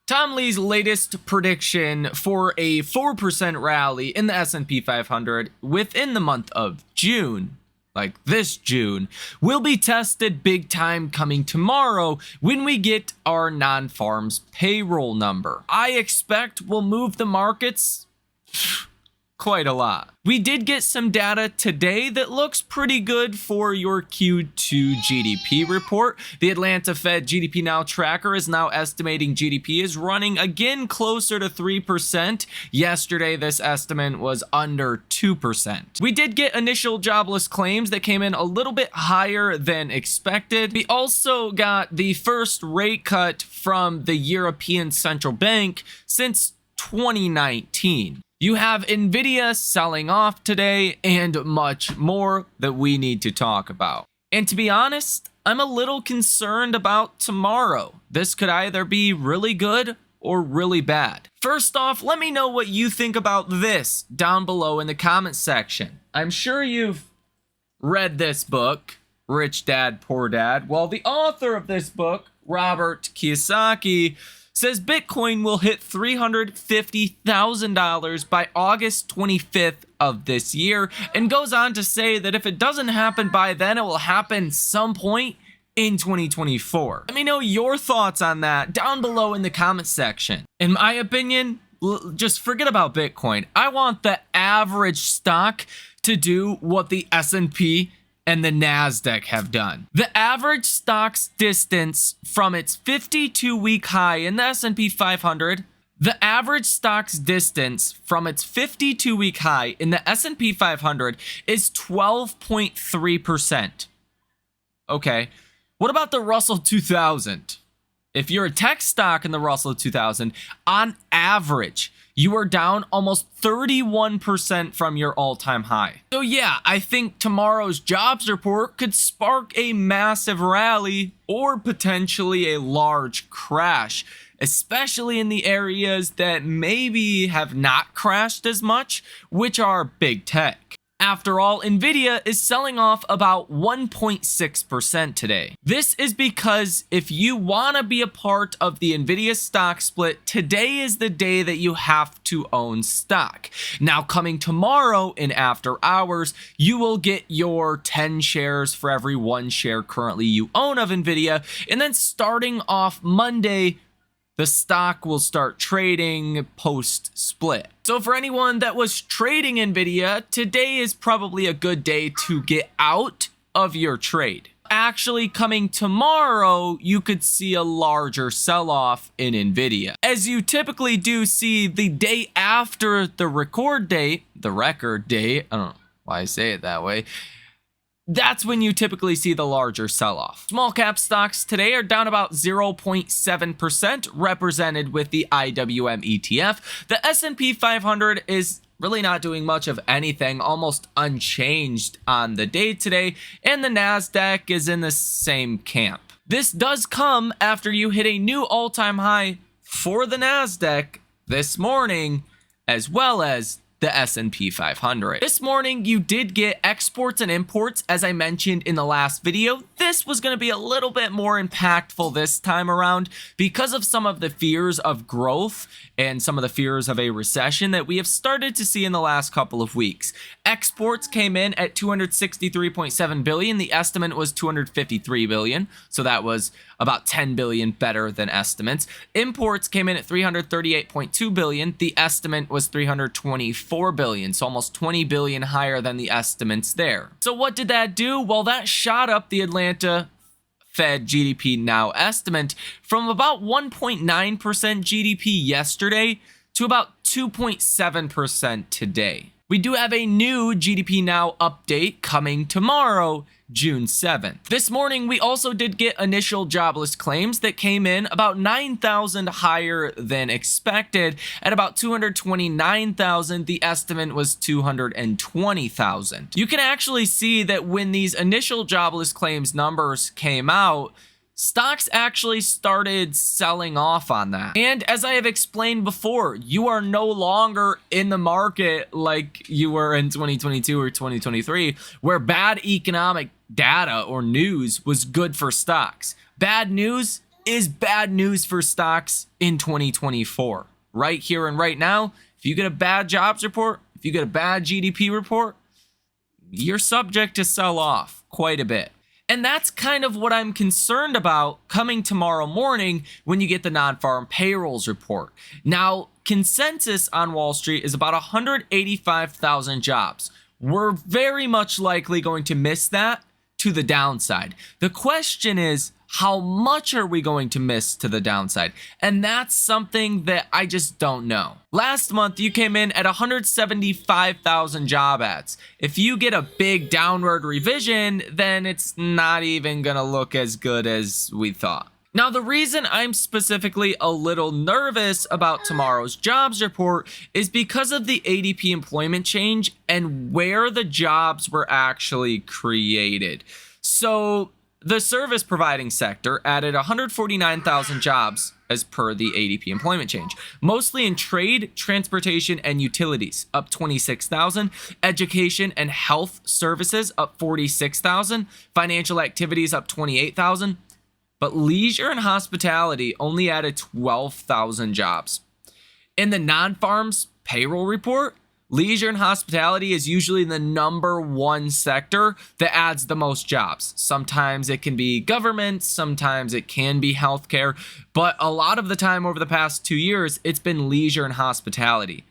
Tom Lee's latest prediction for a 4% rally in the S&P 500 within the month of June, like this June, will be tested big time coming tomorrow when we get our non-farms payroll number. I expect we'll move the markets quite a lot. We did get some data today that looks pretty good for your Q2 GDP report. The Atlanta Fed GDP Now tracker is now estimating GDP is running again closer to 3%. Yesterday, this estimate was under 2%. We did get initial jobless claims that came in a little bit higher than expected. We also got the first rate cut from the European Central Bank since 2019. You have Nvidia selling off today and much more that we need to talk about. And to be honest, I'm a little concerned about tomorrow. This could either be really good or really bad. First off, let me know what you think about this down below in the comment section. I'm sure you've read this book, Rich Dad, Poor Dad. Well, the author of this book, Robert Kiyosaki, says Bitcoin will hit $350,000 by August 25th of this year, and goes on to say that if it doesn't happen by then, it will happen some point in 2024. Let me know your thoughts on that down below in the comment section. In my opinion, just forget about Bitcoin. I want the average stock to do what the S&P and the NASDAQ have done. The average stock's distance from its 52-week high in the S&P 500, the average stock's distance from its 52-week high in the S&P 500 is 12.3%. Okay, what about the Russell 2000? If you're a tech stock in the Russell 2000, on average, you are down almost 31% from your all-time high. So yeah, I think tomorrow's jobs report could spark a massive rally or potentially a large crash, especially in the areas that maybe have not crashed as much, which are big tech. After all, Nvidia is selling off about 1.6% today. This is because if you want to be a part of the Nvidia stock split, today is the day that you have to own stock. Now, coming tomorrow in after hours, you will get your 10 shares for every 1 share currently you own of Nvidia. And then starting off Monday, the stock will start trading post-split. So for anyone that was trading Nvidia, today is probably a good day to get out of your trade. Actually, coming tomorrow, you could see a larger sell-off in Nvidia. As you typically do see the day after the record date, I don't know why I say it that way, that's when you typically see the larger sell-off. Small cap stocks today are down about 0.7%, represented with the IWM ETF. The S&P 500 is really not doing much of anything, almost unchanged on the day today, and the NASDAQ is in the same camp. This does come after you hit a new all-time high for the NASDAQ this morning, as well as the S&P 500. This morning, you did get exports and imports, as I mentioned in the last video. This was going to be a little bit more impactful this time around because of some of the fears of growth and some of the fears of a recession that we have started to see in the last couple of weeks. Exports came in at 263.7 billion. The estimate was 253 billion, so that was about 10 billion better than estimates. Imports came in at 338.2 billion. The estimate was 324 billion, so almost 20 billion higher than the estimates there. So what did that do? Well, that shot up the Atlanta Fed GDP Now estimate from about 1.9% GDP yesterday to about 2.7% today. We do have a new GDP Now update coming tomorrow, June 7th. This morning, we also did get initial jobless claims that came in about 9,000 higher than expected. At about 229,000, the estimate was 220,000. You can actually see that when these initial jobless claims numbers came out, stocks actually started selling off on that. And as I have explained before, you are no longer in the market like you were in 2022 or 2023, where bad economic data or news was good for stocks. Bad news is bad news for stocks in 2024. Right here and right now, if you get a bad jobs report, if you get a bad GDP report, you're subject to sell off quite a bit. And that's kind of what I'm concerned about coming tomorrow morning when you get the non-farm payrolls report. Now, consensus on Wall Street is about 185,000 jobs. We're very much likely going to miss that to the downside. The question is, how much are we going to miss to the downside? And that's something that I just don't know. Last month, you came in at 175,000 job ads. If you get a big downward revision, then it's not even gonna look as good as we thought. Now, the reason I'm specifically a little nervous about tomorrow's jobs report is because of the ADP employment change and where the jobs were actually created. So, the service providing sector added 149,000 jobs as per the ADP employment change, mostly in trade, transportation, and utilities, up 26,000, education and health services, up 46,000, financial activities, up 28,000, but leisure and hospitality only added 12,000 jobs. In the non-farms payroll report, leisure and hospitality is usually the number one sector that adds the most jobs. Sometimes it can be government, sometimes it can be healthcare, but a lot of the time over the past 2 years, it's been leisure and hospitality.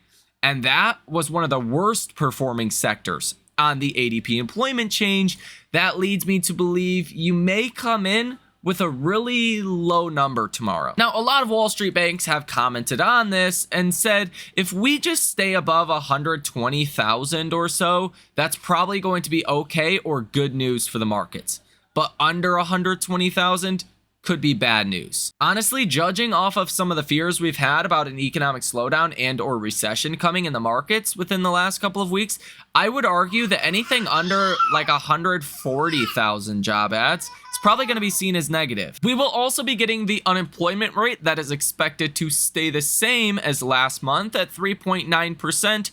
And that was one of the worst performing sectors on the ADP employment change. That leads me to believe you may come in with a really low number tomorrow. Now, a lot of Wall Street banks have commented on this and said, if we just stay above 120,000 or so, that's probably going to be okay or good news for the markets. But under 120,000 could be bad news. Honestly, judging off of some of the fears we've had about an economic slowdown and or recession coming in the markets within the last couple of weeks, I would argue that anything under like 140,000 job ads is probably going to be seen as negative. We will also be getting the unemployment rate that is expected to stay the same as last month at 3.9%.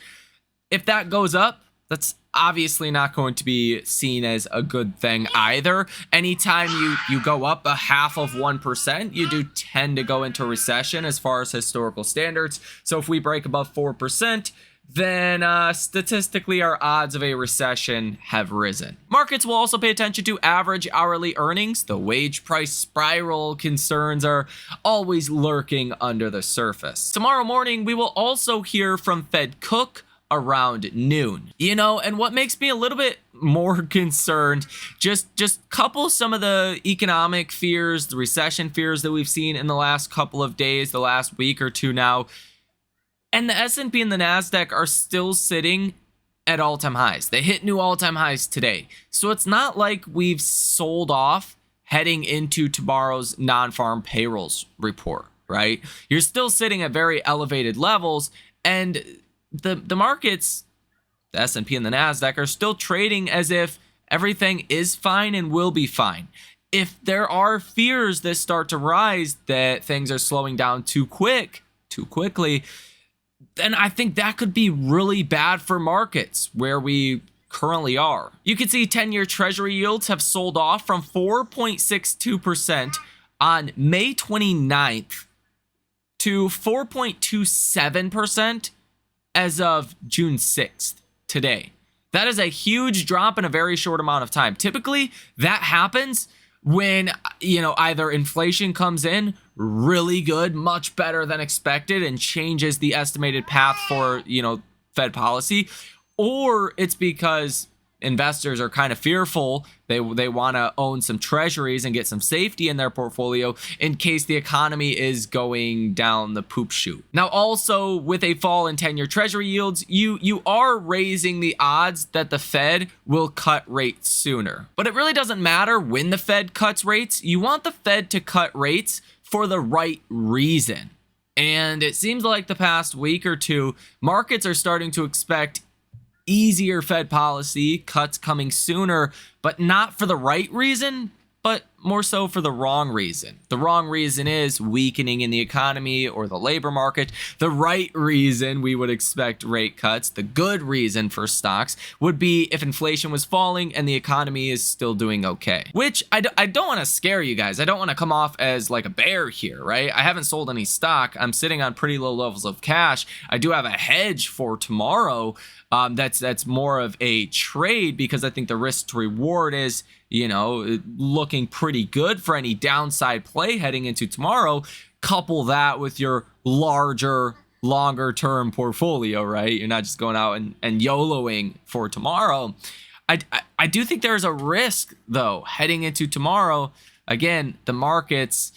If that goes up, that's obviously not going to be seen as a good thing either. Anytime you go up 0.5%, you do tend to go into recession as far as historical standards. So if we break above 4%, then statistically our odds of a recession have risen. Markets will also pay attention to average hourly earnings. The wage price spiral concerns are always lurking under the surface. Tomorrow morning, we will also hear from Fed Cook around noon. And what makes me a little bit more concerned, just couple some of the economic fears, the recession fears that we've seen in the last couple of days, the last week or two now, and the S&P and the NASDAQ are still sitting at all-time highs. They hit new all-time highs today. So it's not like we've sold off heading into tomorrow's non-farm payrolls report, right? You're still sitting at very elevated levels, and the markets, the S&P and the NASDAQ, are still trading as if everything is fine and will be fine. If there are fears that start to rise that things are slowing down too quickly, then I think that could be really bad for markets where we currently are. You can see 10-year Treasury yields have sold off from 4.62% on May 29th to 4.27% as of June 6th, today. That is a huge drop in a very short amount of time. Typically, that happens when, either inflation comes in really good, much better than expected, and changes the estimated path for, Fed policy, or it's because investors are kind of fearful. They want to own some treasuries and get some safety in their portfolio in case the economy is going down the poop chute. Now, also with a fall in 10-year treasury yields, you are raising the odds that the Fed will cut rates sooner. But it really doesn't matter when the Fed cuts rates. You want the Fed to cut rates for the right reason. And it seems like the past week or two, markets are starting to expect easier Fed policy, cuts coming sooner, but not for the right reason, but more so for the wrong reason. The wrong reason is weakening in the economy or the labor market. The right reason we would expect rate cuts, the good reason for stocks, would be if inflation was falling and the economy is still doing okay. Which I don't want to scare you guys. I don't want to come off as like a bear here, right? I haven't sold any stock. I'm sitting on pretty low levels of cash. I do have a hedge for tomorrow. That's more of a trade because I think the risk to reward is, looking pretty good for any downside play heading into tomorrow. Couple that with your larger, longer term portfolio, right? You're not just going out and YOLOing for tomorrow. I do think there's a risk though heading into tomorrow. Again, the markets,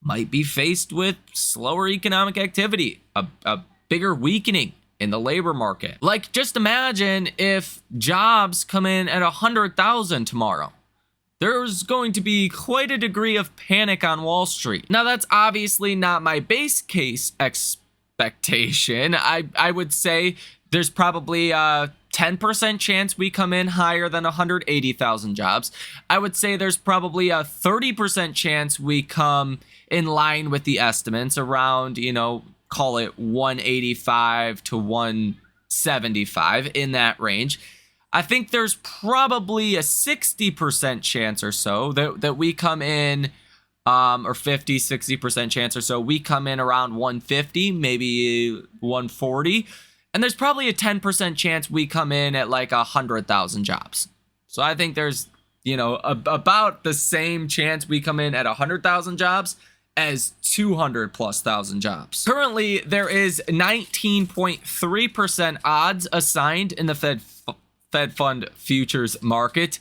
might be faced with slower economic activity, a bigger weakening in the labor market. Like, just imagine if jobs come in at 100,000 tomorrow. There's going to be quite a degree of panic on Wall Street. Now, that's obviously not my base case expectation. I would say there's probably a 10% chance we come in higher than 180,000 jobs. I would say there's probably a 30% chance we come in line with the estimates around, call it 185 to 175, in that range. I think there's probably a 60% chance or so that we come in, or 50, 60% chance or so, we come in around 150, maybe 140. And there's probably a 10% chance we come in at like 100,000 jobs. So I think there's, about the same chance we come in at 100,000 jobs as 200,000+ jobs. Currently, there is 19.3% odds assigned in the Fed Fund futures market,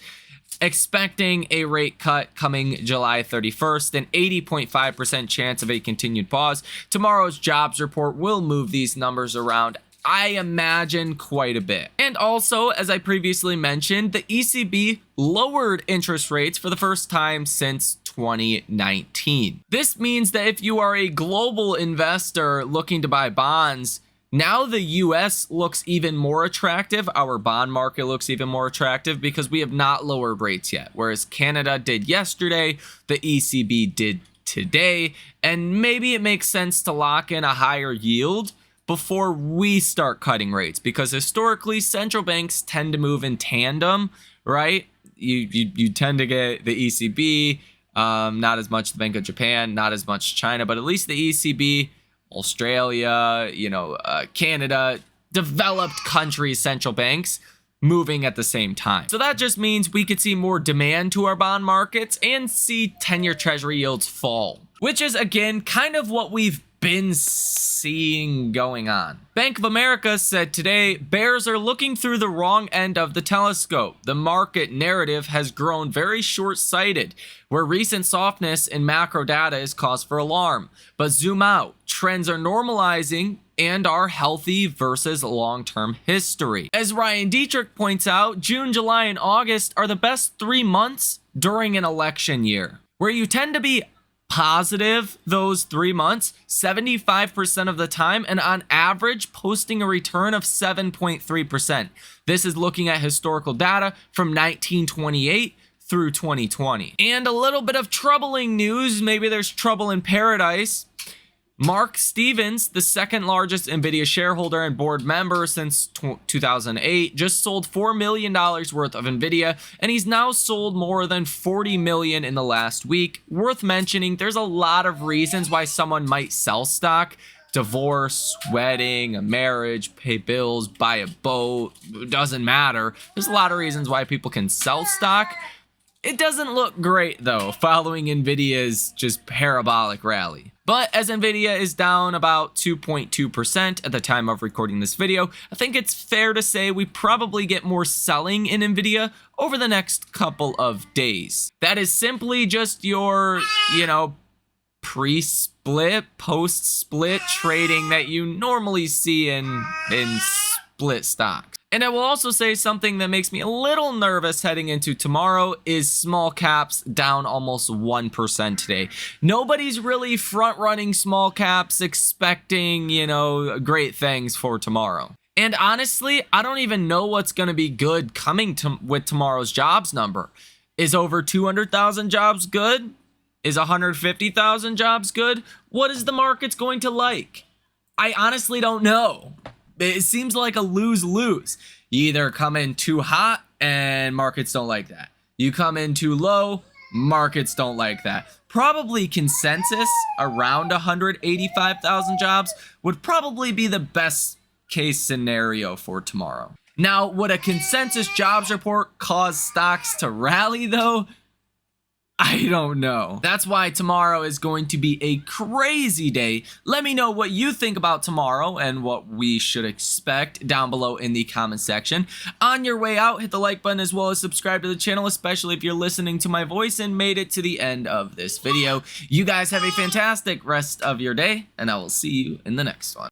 expecting a rate cut coming July 31st, an 80.5% chance of a continued pause. Tomorrow's jobs report will move these numbers around, I imagine, quite a bit. And also, as I previously mentioned, the ECB lowered interest rates for the first time since 2019. This means that if you are a global investor looking to buy bonds, now the US looks even more attractive. Our bond market looks even more attractive because we have not lowered rates yet. Whereas Canada did yesterday, the ECB did today, and maybe it makes sense to lock in a higher yield before we start cutting rates, because historically central banks tend to move in tandem, right? You tend to get the ECB, not as much the Bank of Japan, not as much China, but at least the ECB, Australia, Canada, developed countries, central banks moving at the same time. So that just means we could see more demand to our bond markets and see 10-year Treasury yields fall, which is, again, kind of what we've been seeing going on. Bank of America said today, bears are looking through the wrong end of the telescope. The market narrative has grown very short-sighted, where recent softness in macro data is cause for alarm. But zoom out, trends are normalizing and are healthy versus long-term history. As Ryan Dietrich points out, June, July, and August are the best 3 months during an election year, where you tend to be positive those 3 months 75% of the time, and on average posting a return of 7.3%. This is looking at historical data from 1928 through 2020. And a little bit of troubling news, maybe there's trouble in paradise. Mark Stevens, the second largest Nvidia shareholder and board member since 2008, just sold $4 million worth of Nvidia, and he's now sold more than $40 million in the last week. Worth mentioning, there's a lot of reasons why someone might sell stock. Divorce, wedding, a marriage, pay bills, buy a boat, doesn't matter. There's a lot of reasons why people can sell stock. It doesn't look great, though, following Nvidia's just parabolic rally. But as Nvidia is down about 2.2% at the time of recording this video, I think it's fair to say we probably get more selling in Nvidia over the next couple of days. That is simply just your, pre-split, post-split trading that you normally see in split stocks. And I will also say something that makes me a little nervous heading into tomorrow is small caps down almost 1% today. Nobody's really front running small caps expecting, great things for tomorrow. And honestly, I don't even know what's going to be good coming with tomorrow's jobs number. Is over 200,000 jobs good? Is 150,000 jobs good? What is the market's going to like? I honestly don't know. It seems like a lose-lose. You either come in too hot and markets don't like that. You come in too low, markets don't like that. Probably consensus around 185,000 jobs would probably be the best case scenario for tomorrow. Now, would a consensus jobs report cause stocks to rally though? I don't know. That's why tomorrow is going to be a crazy day. Let me know what you think about tomorrow and what we should expect down below in the comment section. On your way out, hit the like button as well as subscribe to the channel, especially if you're listening to my voice and made it to the end of this video. You guys have a fantastic rest of your day, and I will see you in the next one.